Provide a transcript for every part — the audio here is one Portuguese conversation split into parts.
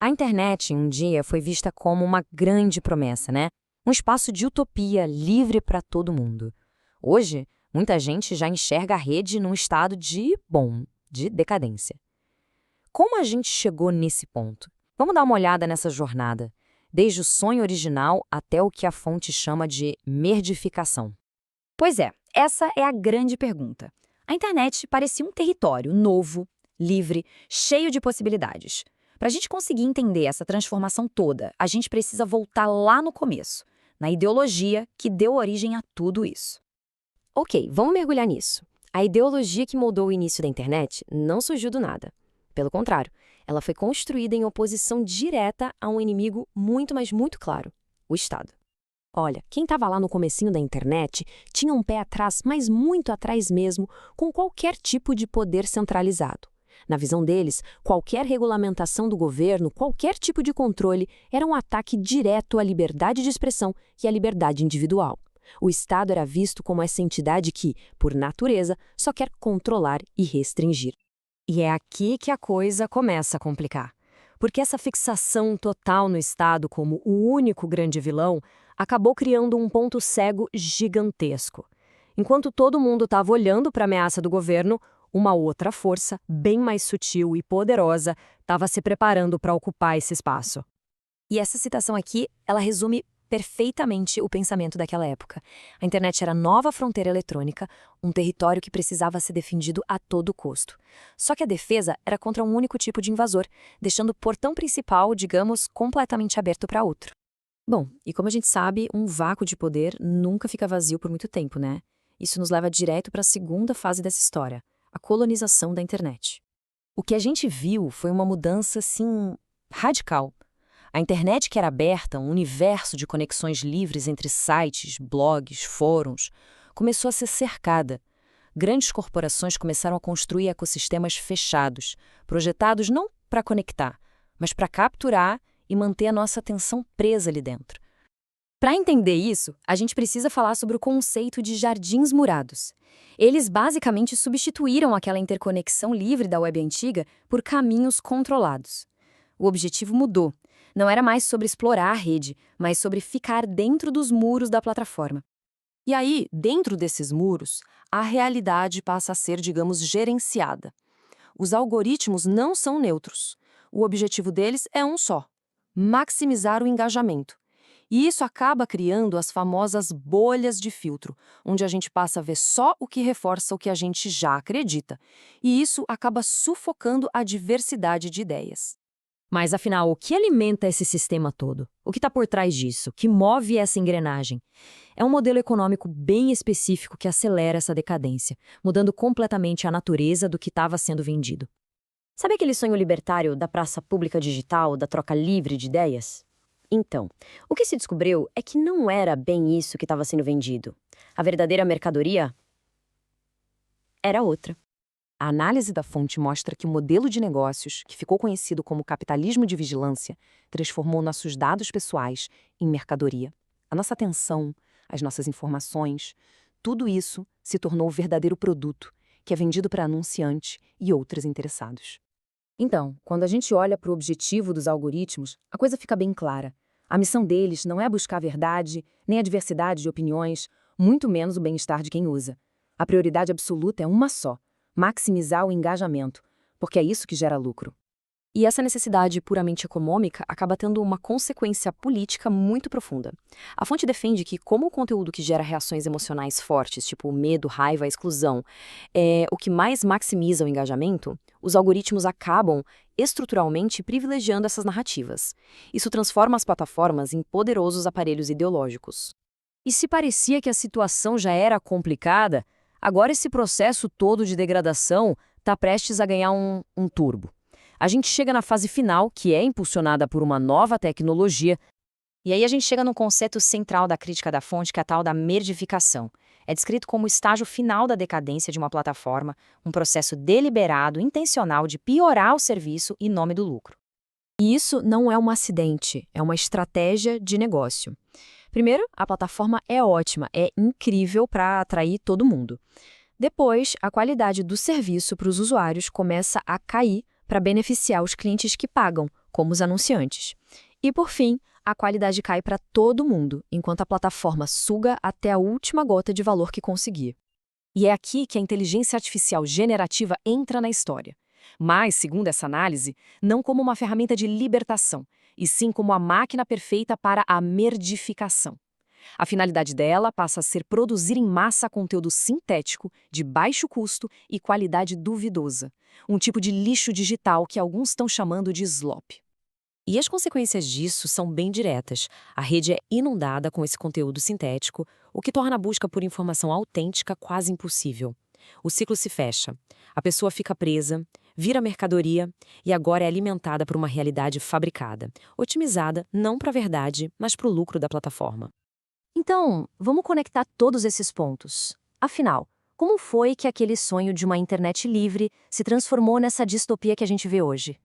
A internet, um dia, foi vista como uma grande promessa, né? Um espaço de utopia livre para todo mundo. Hoje, muita gente já enxerga a rede num estado de decadência. Como a gente chegou nesse ponto? Vamos dar uma olhada nessa jornada, desde o sonho original até o que a fonte chama de merdificação. Pois é, essa é a grande pergunta. A internet parecia um território novo, livre, cheio de possibilidades. Para a gente conseguir entender essa transformação toda, a gente precisa voltar lá no começo, na ideologia que deu origem a tudo isso. Ok, vamos mergulhar nisso. A ideologia que moldou o início da internet não surgiu do nada. Pelo contrário, ela foi construída em oposição direta a um inimigo muito, mas muito claro: o Estado. Olha, quem estava lá no comecinho da internet tinha um pé atrás, mas muito atrás mesmo, com qualquer tipo de poder centralizado. Na visão deles, qualquer regulamentação do governo, qualquer tipo de controle, era um ataque direto à liberdade de expressão e à liberdade individual. O Estado era visto como essa entidade que, por natureza, só quer controlar e restringir. E é aqui que a coisa começa a complicar. Porque essa fixação total no Estado como o único grande vilão acabou criando um ponto cego gigantesco. Enquanto todo mundo estava olhando para a ameaça do governo, uma outra força, bem mais sutil e poderosa, estava se preparando para ocupar esse espaço. E essa citação aqui, ela resume perfeitamente o pensamento daquela época. A internet era a nova fronteira eletrônica, um território que precisava ser defendido a todo custo. Só que a defesa era contra um único tipo de invasor, deixando o portão principal, digamos, completamente aberto para outro. Bom, e como a gente sabe, um vácuo de poder nunca fica vazio por muito tempo, né? Isso nos leva direto para a segunda fase dessa história, a colonização da internet. O que a gente viu foi uma mudança, assim, radical. A internet que era aberta, um universo de conexões livres entre sites, blogs, fóruns, começou a ser cercada. Grandes corporações começaram a construir ecossistemas fechados, projetados não para conectar, mas para capturar e manter a nossa atenção presa ali dentro. Para entender isso, a gente precisa falar sobre o conceito de jardins murados. Eles basicamente substituíram aquela interconexão livre da web antiga por caminhos controlados. O objetivo mudou. Não era mais sobre explorar a rede, mas sobre ficar dentro dos muros da plataforma. E aí, dentro desses muros, a realidade passa a ser, digamos, gerenciada. Os algoritmos não são neutros. O objetivo deles é um só: maximizar o engajamento. E isso acaba criando as famosas bolhas de filtro, onde a gente passa a ver só o que reforça o que a gente já acredita. E isso acaba sufocando a diversidade de ideias. Mas, afinal, o que alimenta esse sistema todo? O que está por trás disso? O que move essa engrenagem? É um modelo econômico bem específico que acelera essa decadência, mudando completamente a natureza do que estava sendo vendido. Sabe aquele sonho libertário da praça pública digital, da troca livre de ideias? Então, o que se descobriu é que não era bem isso que estava sendo vendido. A verdadeira mercadoria era outra. A análise da fonte mostra que o modelo de negócios, que ficou conhecido como capitalismo de vigilância, transformou nossos dados pessoais em mercadoria. A nossa atenção, as nossas informações, tudo isso se tornou o verdadeiro produto, que é vendido para anunciantes e outros interessados. Então, quando a gente olha para o objetivo dos algoritmos, a coisa fica bem clara. A missão deles não é buscar a verdade, nem a diversidade de opiniões, muito menos o bem-estar de quem usa. A prioridade absoluta é uma só: maximizar o engajamento, porque é isso que gera lucro. E essa necessidade puramente econômica acaba tendo uma consequência política muito profunda. A fonte defende que, como o conteúdo que gera reações emocionais fortes, tipo medo, raiva, exclusão, é o que mais maximiza o engajamento, os algoritmos acabam estruturalmente privilegiando essas narrativas. Isso transforma as plataformas em poderosos aparelhos ideológicos. E se parecia que a situação já era complicada, agora esse processo todo de degradação está prestes a ganhar um turbo. A gente chega na fase final, que é impulsionada por uma nova tecnologia, e aí a gente chega no conceito central da crítica da fonte, que é a tal da merdificação. É descrito como o estágio final da decadência de uma plataforma, um processo deliberado, intencional de piorar o serviço em nome do lucro. E isso não é um acidente, é uma estratégia de negócio. Primeiro, a plataforma é ótima, é incrível para atrair todo mundo. Depois, a qualidade do serviço para os usuários começa a cair para beneficiar os clientes que pagam, como os anunciantes. E, por fim, a qualidade cai para todo mundo, enquanto a plataforma suga até a última gota de valor que conseguir. E é aqui que a inteligência artificial generativa entra na história. Mas, segundo essa análise, não como uma ferramenta de libertação, e sim como a máquina perfeita para a merdificação. A finalidade dela passa a ser produzir em massa conteúdo sintético, de baixo custo e qualidade duvidosa. Um tipo de lixo digital que alguns estão chamando de slop. E as consequências disso são bem diretas. A rede é inundada com esse conteúdo sintético, o que torna a busca por informação autêntica quase impossível. O ciclo se fecha. A pessoa fica presa, vira mercadoria e agora é alimentada por uma realidade fabricada, otimizada não para a verdade, mas para o lucro da plataforma. Então, vamos conectar todos esses pontos. Afinal, como foi que aquele sonho de uma internet livre se transformou nessa distopia que a gente vê hoje?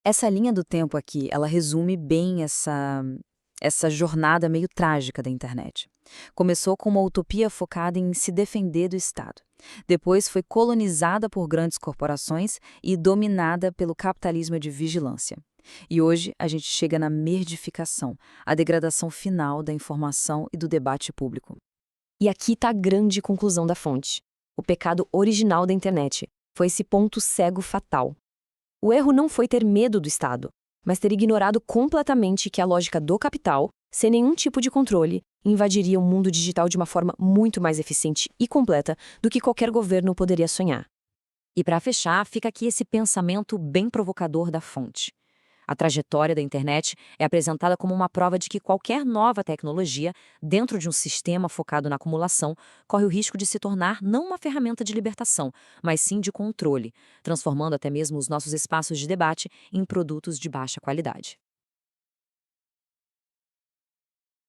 Essa linha do tempo aqui, ela resume bem essa jornada meio trágica da internet. Começou com uma utopia focada em se defender do Estado. Depois foi colonizada por grandes corporações e dominada pelo capitalismo de vigilância. E hoje a gente chega na merdificação, a degradação final da informação e do debate público. E aqui está a grande conclusão da fonte. O pecado original da internet foi esse ponto cego fatal. O erro não foi ter medo do Estado, mas ter ignorado completamente que a lógica do capital, sem nenhum tipo de controle, invadiria o mundo digital de uma forma muito mais eficiente e completa do que qualquer governo poderia sonhar. E para fechar, fica aqui esse pensamento bem provocador da fonte. A trajetória da internet é apresentada como uma prova de que qualquer nova tecnologia, dentro de um sistema focado na acumulação, corre o risco de se tornar não uma ferramenta de libertação, mas sim de controle, transformando até mesmo os nossos espaços de debate em produtos de baixa qualidade.